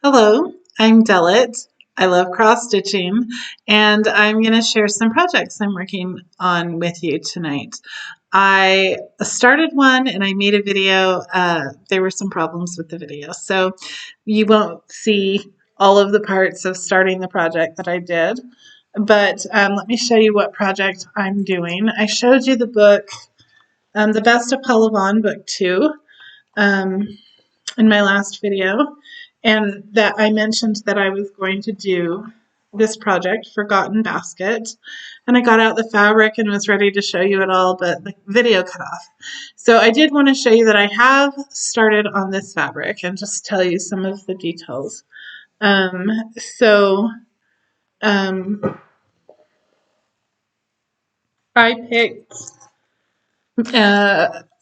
Hello, I'm Delit. I love cross stitching, and I'm going to share some projects I'm working on with you tonight. I started one and I made a video. There were some problems with the video, so you won't see all of the parts of starting the project that I did. But let me show you what project I'm doing. I showed you the book, The Best of Paula Vaughn, Book 2. In my last video, and that I mentioned that I was going to do this project, Forgotten Basket, and I got out the fabric and was ready to show you it all, but the video cut off. So I did want to show you that I have started on this fabric and just tell you some of the details. So I picked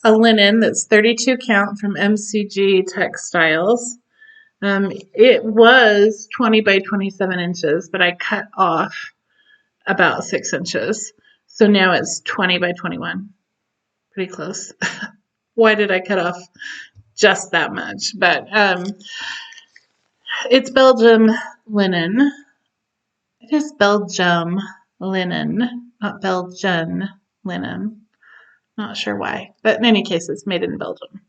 a linen that's 32 count from MCG Textiles. It was 20 by 27 inches, but I cut off about 6 inches. So now it's 20 by 21. Pretty close. Why did I cut off just that much? But it's Belgium linen. It is Belgium linen, not Belgian linen. Not sure why, but in any case, it's made in Belgium.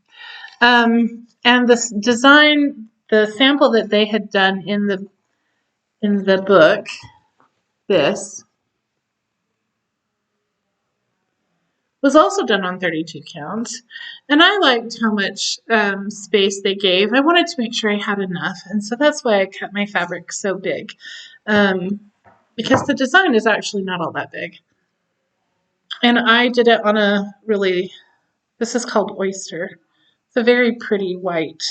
And this design, the sample that they had done in the book, this was also done on 32 count, and I liked how much space they gave. I wanted to make sure I had enough, and so that's why I cut my fabric so big, because the design is actually not all that big. And I did it on a really, this is called Oyster. It's a very pretty white.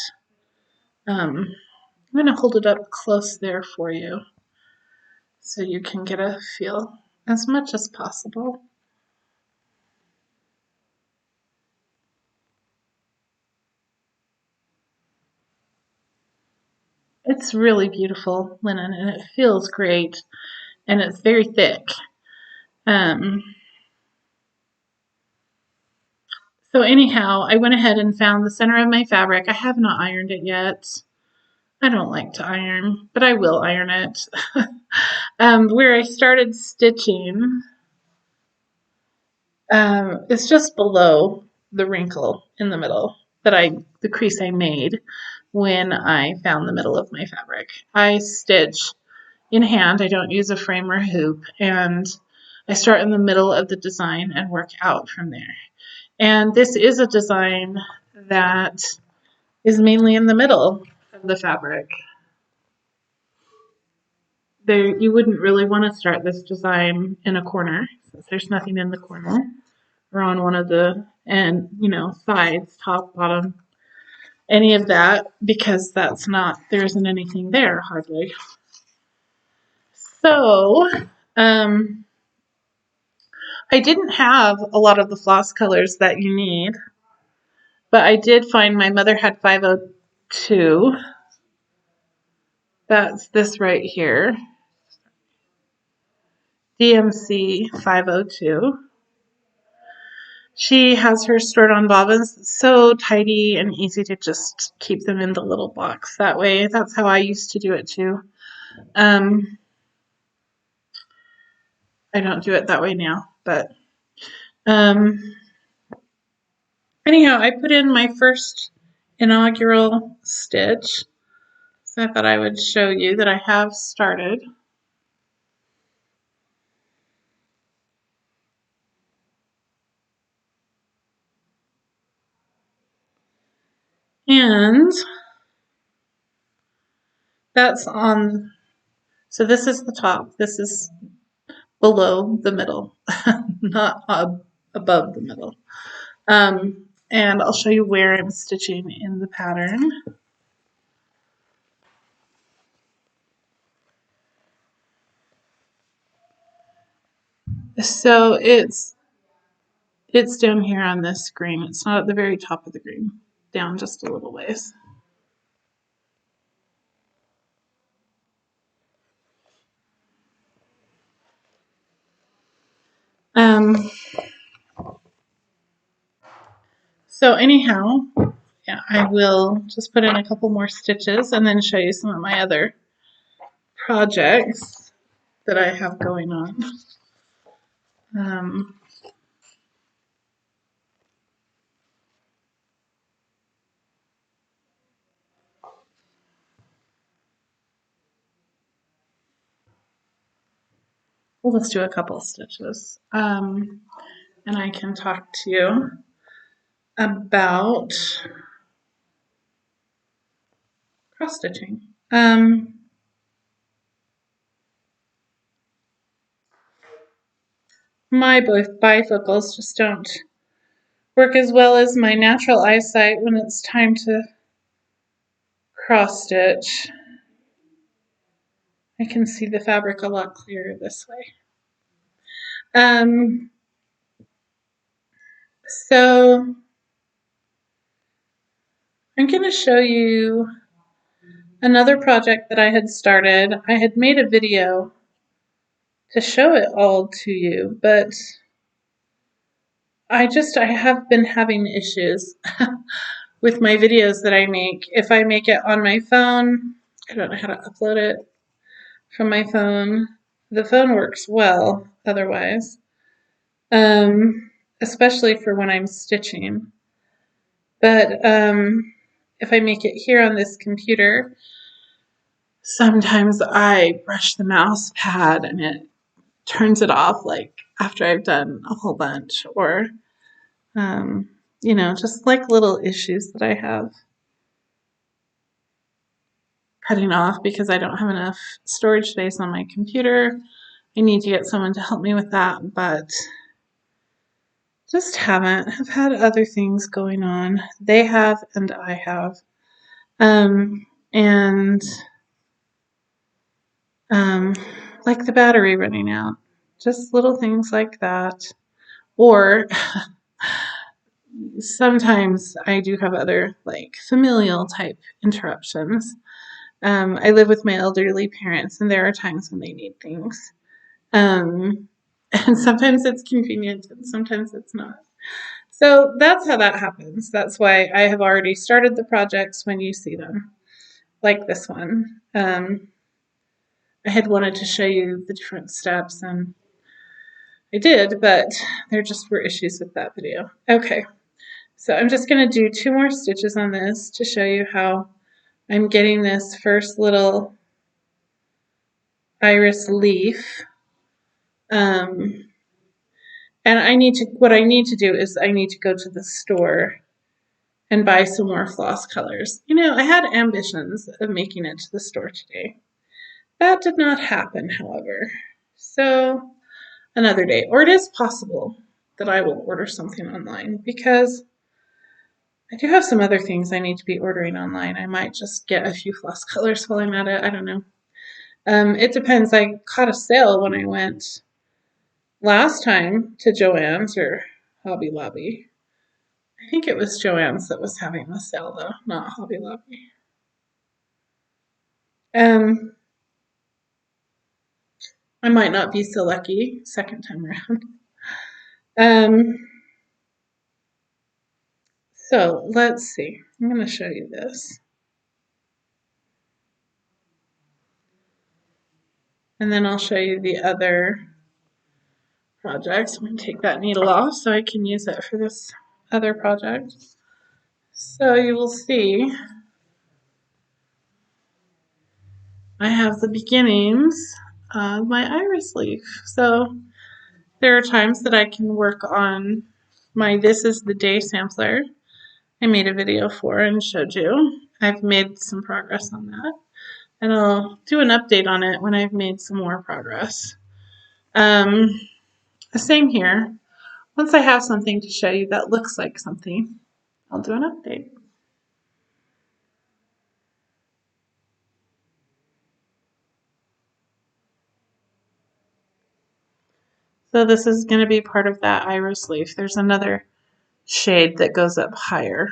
I'm going to hold it up close there for you so you can get a feel as much as possible. It's really beautiful linen and it feels great and it's very thick. So anyhow, I went ahead and found the center of my fabric. I have not ironed it yet. I don't like to iron, but I will iron it. Where I started stitching is just below the wrinkle in the middle the crease I made when I found the middle of my fabric. I stitch in hand. I don't use a frame or hoop, and I start in the middle of the design and work out from there. And this is a design that is mainly in the middle of the fabric. You wouldn't really want to start this design in a corner, since there's nothing in the corner, or on one of the sides, top, bottom, any of that, because there isn't anything there hardly. So, I didn't have a lot of the floss colors that you need, but I did find my mother had 502. That's this right here. DMC 502. She has her stored on bobbins. It's so tidy and easy to just keep them in the little box that way. That's how I used to do it too. I don't do it that way now, but anyhow, I put in my first inaugural stitch. So I thought I would show you that I have started. And that's on, so this is the top. This is below the middle, not above the middle. And I'll show you where I'm stitching in the pattern. So it's down here on this screen. It's not at the very top of the green, down just a little ways. So anyhow, yeah, I will just put in a couple more stitches and then show you some of my other projects that I have going on. Um, we'll just do a couple stitches. And I can talk to you about cross stitching. My bifocals just don't work as well as my natural eyesight when it's time to cross stitch. I can see the fabric a lot clearer this way. So I'm going to show you another project that I had started. I had made a video to show it all to you, but I have been having issues with my videos that I make. If I make it on my phone, I don't know how to upload it from my phone. The phone works well otherwise, especially for when I'm stitching. But if I make it here on this computer, sometimes I brush the mouse pad and it turns it off like after I've done a whole bunch, or just like little issues that I have cutting off because I don't have enough storage space on my computer. I need to get someone to help me with that, but just haven't. I've had other things going on. They have, and I have. And like the battery running out. Just little things like that. Or sometimes I do have other like familial type interruptions. I live with my elderly parents, and there are times when they need things. And sometimes it's convenient, and sometimes it's not. So that's how that happens. That's why I have already started the projects when you see them, like this one. I had wanted to show you the different steps, and I did, but there just were issues with that video. Okay, so I'm just going to do 2 more stitches on this to show you how I'm getting this first little iris leaf. And what I need to do is I need to go to the store and buy some more floss colors. I had ambitions of making it to the store today. That did not happen, however. So another day. Or it is possible that I will order something online because I do have some other things I need to be ordering online. I might just get a few floss colors while I'm at it. I don't know. It depends. I caught a sale when I went last time to Joann's or Hobby Lobby. I think it was Joann's that was having the sale, though, not Hobby Lobby. I might not be so lucky second time around. So let's see. I'm going to show you this. And then I'll show you the other projects. I'm going to take that needle off so I can use it for this other project. So you will see I have the beginnings of my iris leaf. So there are times that I can work on my This Is the Day sampler. I made a video for and showed you. I've made some progress on that. And I'll do an update on it when I've made some more progress. Same here. Once I have something to show you that looks like something, I'll do an update. So this is going to be part of that iris leaf. There's another shade that goes up higher.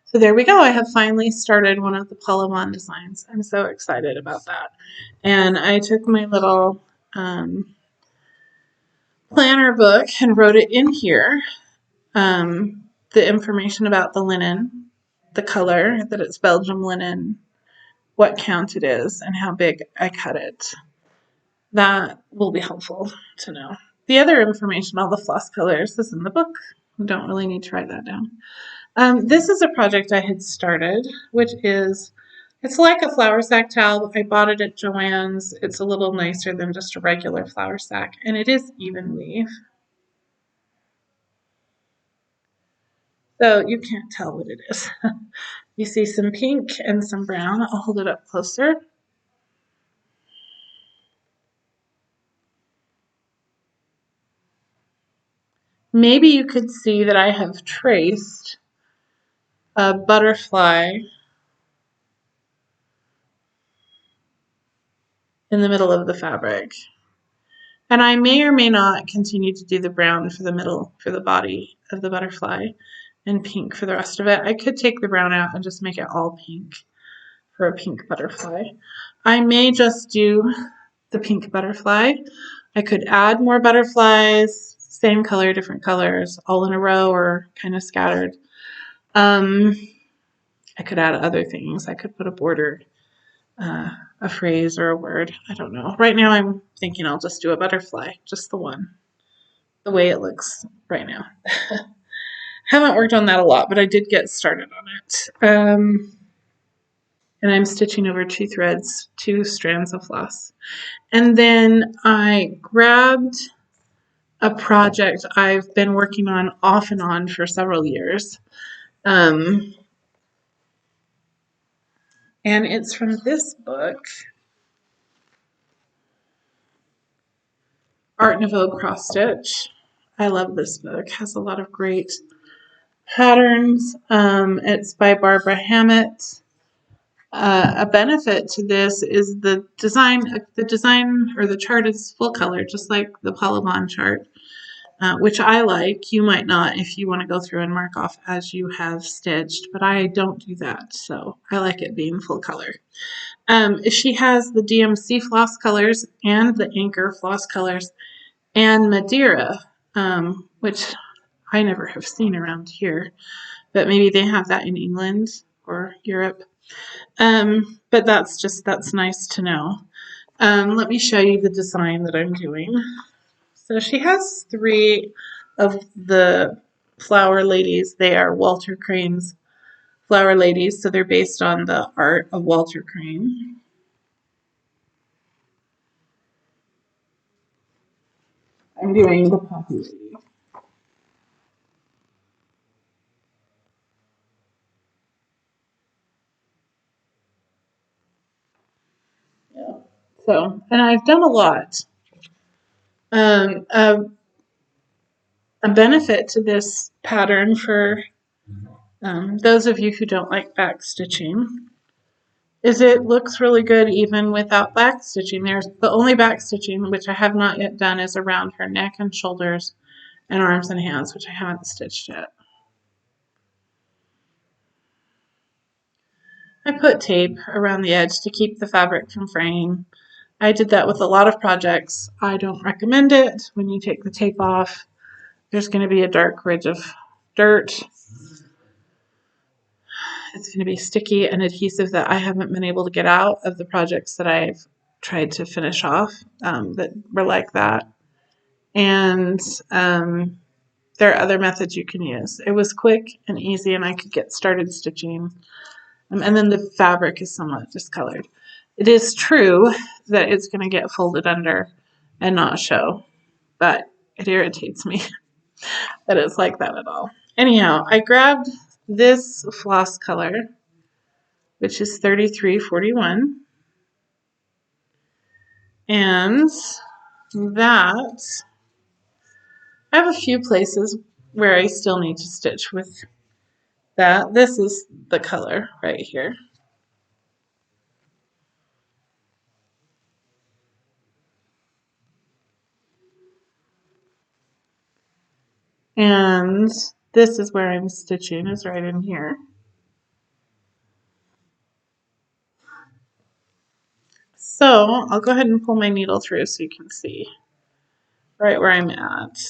So there we go. I have finally started one of the Palomon designs. I'm so excited about that. And I took my little planner book and wrote it in here. the information about the linen, the color, that it's Belgium linen, what count it is, and how big I cut it. That will be helpful to know. The other information, all the floss colors, is in the book. You don't really need to write that down. This is a project I had started, which is, it's like a flour sack towel. I bought it at Joann's. It's a little nicer than just a regular flour sack, and it is even weave. So you can't tell what it is. You see some pink and some brown. I'll hold it up closer. Maybe you could see that I have traced a butterfly in the middle of the fabric. And I may or may not continue to do the brown for the middle, for the body of the butterfly, and pink for the rest of it. I could take the brown out and just make it all pink for a pink butterfly. I may just do the pink butterfly. I could add more butterflies, same color, different colors, all in a row or kind of scattered. I could add other things. I could put a border, a phrase or a word. I don't know. Right now I'm thinking I'll just do a butterfly, just the one, the way it looks right now. Haven't worked on that a lot, but I did get started on it. And I'm stitching over 2 threads, 2 strands of floss. And then I grabbed a project I've been working on off and on for several years. And it's from this book, Art Nouveau Cross Stitch. I love this book. It has a lot of great patterns. It's by Barbara Hammett. A benefit to this is the design or the chart is full color, just like the Paula Bond chart, which I like. You might not if you want to go through and mark off as you have stitched, but I don't do that, so I like it being full color. She has the DMC floss colors and the Anchor floss colors and Madeira, which I never have seen around here, but maybe they have that in England or Europe. But that's nice to know. Let me show you the design that I'm doing. So she has 3 of the flower ladies. They are Walter Crane's flower ladies, so they're based on the art of Walter Crane. I'm doing the poppy lady. Yeah. So, and I've done a lot. A benefit to this pattern for those of you who don't like back stitching is it looks really good even without back stitching. There's the only back stitching, which I have not yet done, is around her neck and shoulders and arms and hands, which I haven't stitched yet. I put tape around the edge to keep the fabric from fraying. I did that with a lot of projects. I don't recommend it. When you take the tape off, there's going to be a dark ridge of dirt. It's going to be sticky and adhesive that I haven't been able to get out of the projects that I've tried to finish off that were like that. And there are other methods you can use. It was quick and easy, and I could get started stitching. And then the fabric is somewhat discolored. It is true that it's going to get folded under and not show, but it irritates me that it's like that at all. Anyhow, I grabbed this floss color, which is 3341, and that I have a few places where I still need to stitch with that. This is the color right here. And this is where I'm stitching, is right in here. So I'll go ahead and pull my needle through so you can see right where I'm at.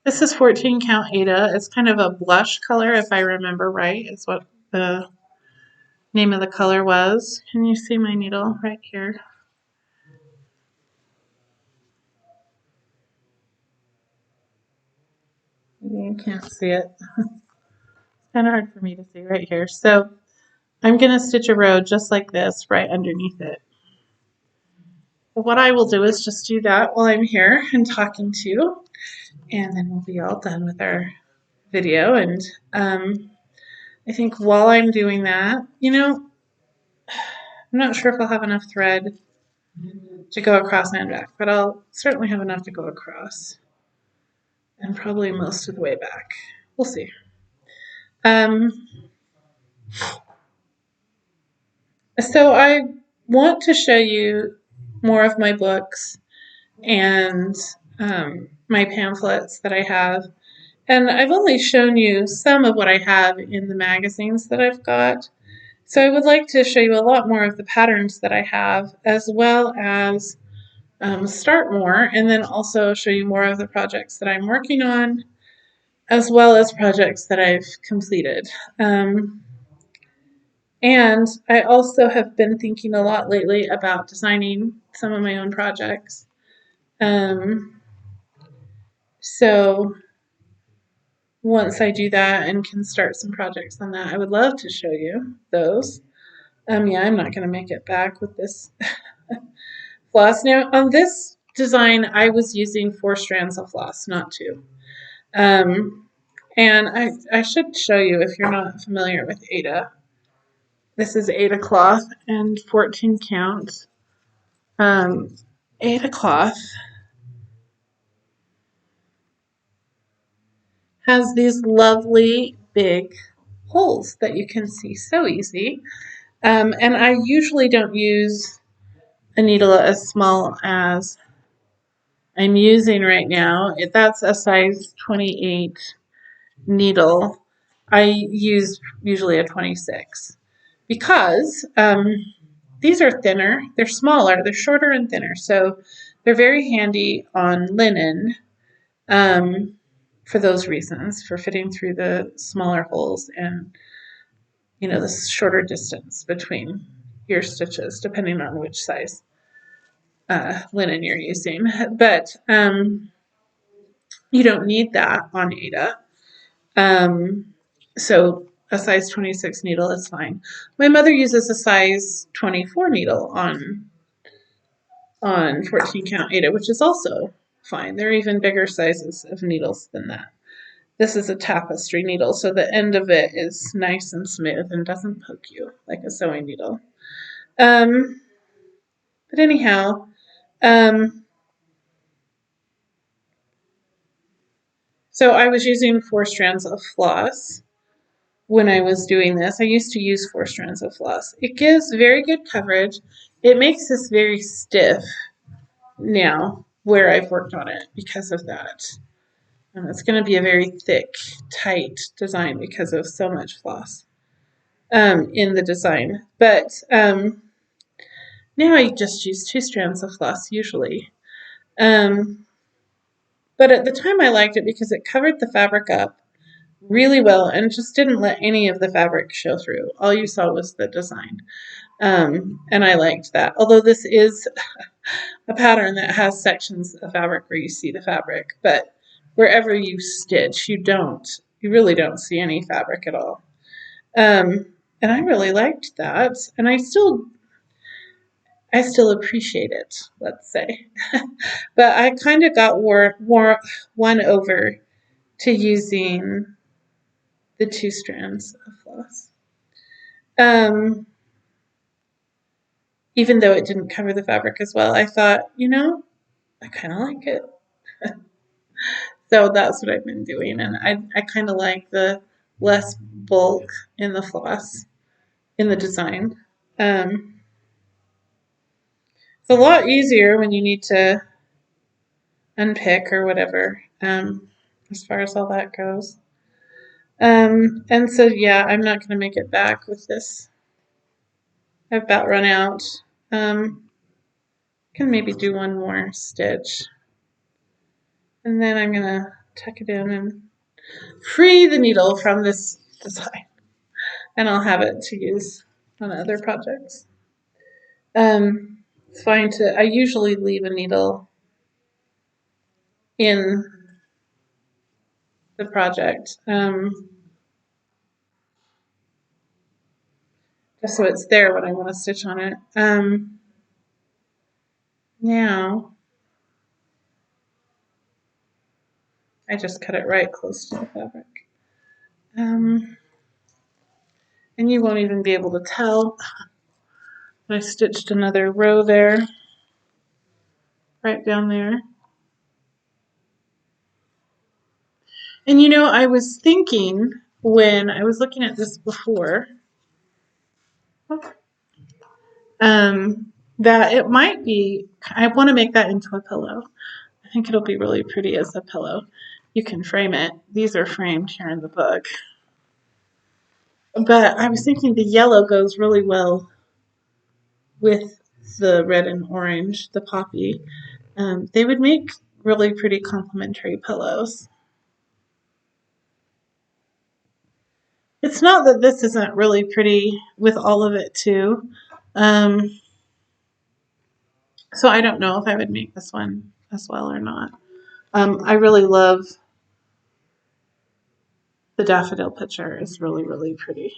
This is 14 count Aida. It's kind of a blush color, if I remember right, is what the name of the color was. Can you see my needle right here? You can't see it. It's kind of hard for me to see right here. So I'm going to stitch a row just like this right underneath it. What I will do is just do that while I'm here and talking to you, and then we'll be all done with our video. And I think while I'm doing that, I'm not sure if I'll have enough thread to go across and back, but I'll certainly have enough to go across, and probably most of the way back. We'll see. Um, so I want to show you more of my books and my pamphlets that I have. And I've only shown you some of what I have in the magazines that I've got. So I would like to show you a lot more of the patterns that I have, as well as start more, and then also show you more of the projects that I'm working on, as well as projects that I've completed. And I also have been thinking a lot lately about designing some of my own projects. So once I do that and can start some projects on that, I would love to show you those. Yeah, I'm not going to make it back with this floss. Now, on this design, I was using 4 strands of floss, not 2. And I should show you, if you're not familiar with Aida. This is Aida cloth and 14 count. Aida cloth has these lovely big holes that you can see so easy. And I usually don't use a needle as small as I'm using right now. That's a size 28 needle. I use usually a 26 because these are thinner, they're smaller, they're shorter and thinner, so they're very handy on linen for those reasons, for fitting through the smaller holes and the shorter distance between your stitches, depending on which size linen you're using. But you don't need that on Aida. So a size 26 needle is fine. My mother uses a size 24 needle on 14 count Aida, which is also fine. There are even bigger sizes of needles than that. This is a tapestry needle, so the end of it is nice and smooth and doesn't poke you like a sewing needle. But anyhow, so I was using 4 strands of floss when I was doing this. I used to use 4 strands of floss. It gives very good coverage. It makes this very stiff now where I've worked on it because of that. And it's going to be a very thick, tight design because of so much floss in the design. But now I just use 2 strands of floss usually. But at the time I liked it because it covered the fabric up really well and just didn't let any of the fabric show through. All you saw was the design. And I liked that. Although this is a pattern that has sections of fabric where you see the fabric, but wherever you stitch, you really don't see any fabric at all. And I really liked that, and I still appreciate it, let's say. But I kind of got won over to using the 2 strands of floss. Even though it didn't cover the fabric as well, I thought, I kind of like it. So that's what I've been doing, and I kind of like the less bulk in the floss in the design. It's a lot easier when you need to unpick or whatever, as far as all that goes. And so, yeah, I'm not going to make it back with this. I've about run out. Can maybe do one more stitch. And then I'm going to tuck it in and free the needle from this design. And I'll have it to use on other projects. It's fine to, I usually leave a needle in the project, just so it's there when I want to stitch on it. Now, I just cut it right close to the fabric. And you won't even be able to tell. I stitched another row there, right down there. And you know, I was thinking when I was looking at this before, that it might be, I want to make that into a pillow. I think it'll be really pretty as a pillow. You can frame it. These are framed here in the book. But I was thinking the yellow goes really well with the red and orange, the poppy. They would make really pretty complementary pillows. It's not that this isn't really pretty with all of it too. So I don't know if I would make this one as well or not. I really love the daffodil picture. It's really, really pretty.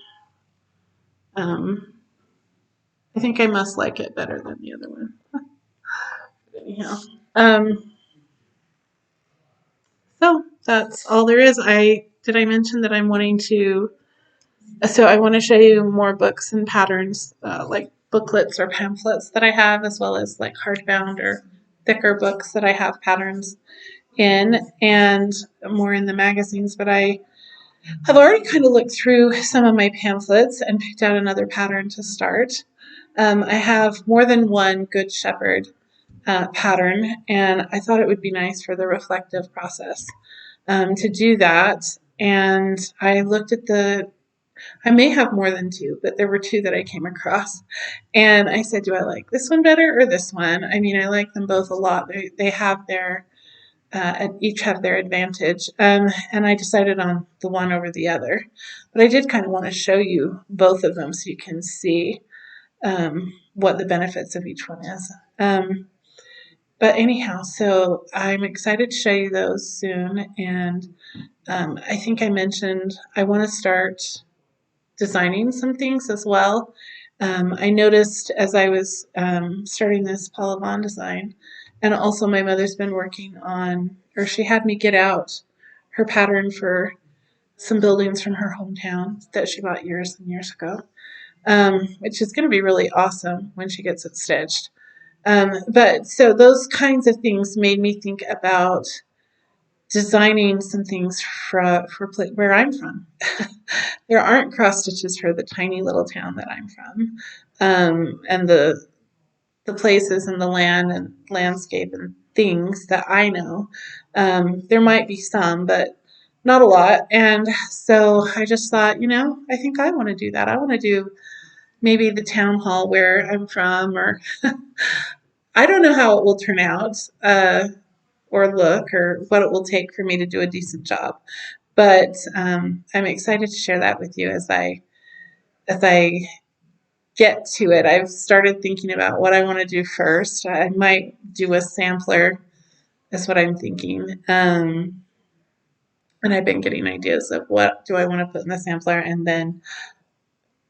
I think I must like it better than the other one. But anyhow. So that's all there is. Did I mention that I'm wanting to, so I want to show you more books and patterns, like booklets or pamphlets that I have, as well as like hardbound or thicker books that I have patterns in, and more in the magazines. But I have already kind of looked through some of my pamphlets and picked out another pattern to start. I have more than one Good Shepherd pattern, and I thought it would be nice for the reflective process to do that. And I looked at I may have more than two, but there were two that I came across. And I said, do I like this one better or this one? I mean, I like them both a lot. They have their, each have their advantage. And I decided on the one over the other. But I did kind of want to show you both of them so you can see what the benefits of each one is. But anyhow, so I'm excited to show you those soon. And I think I mentioned I want to start designing some things as well. I noticed as I was starting this Paula Vaughn design, and also my mother's been working on, or she had me get out her pattern for some buildings from her hometown that she bought years and years ago, which is going to be really awesome when she gets it stitched. But so those kinds of things made me think about designing some things for where I'm from. There aren't cross stitches for the tiny little town that I'm from, and the places and the land and landscape and things that I know. There might be some, but not a lot. And so I just thought, I think I want to do that. I want to do maybe the town hall where I'm from, or I don't know how it will turn out. Or look, or what it will take for me to do a decent job. But I'm excited to share that with you as I get to it. I've started thinking about what I want to do first. I might do a sampler. That's what I'm thinking. And I've been getting ideas of what do I want to put in the sampler, and then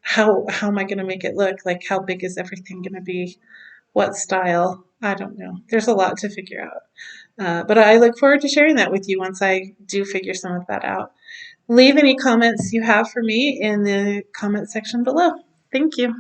how am I going to make it look? Like, how big is everything going to be? What style? I don't know. There's a lot to figure out. But I look forward to sharing that with you once I do figure some of that out. Leave any comments you have for me in the comment section below. Thank you.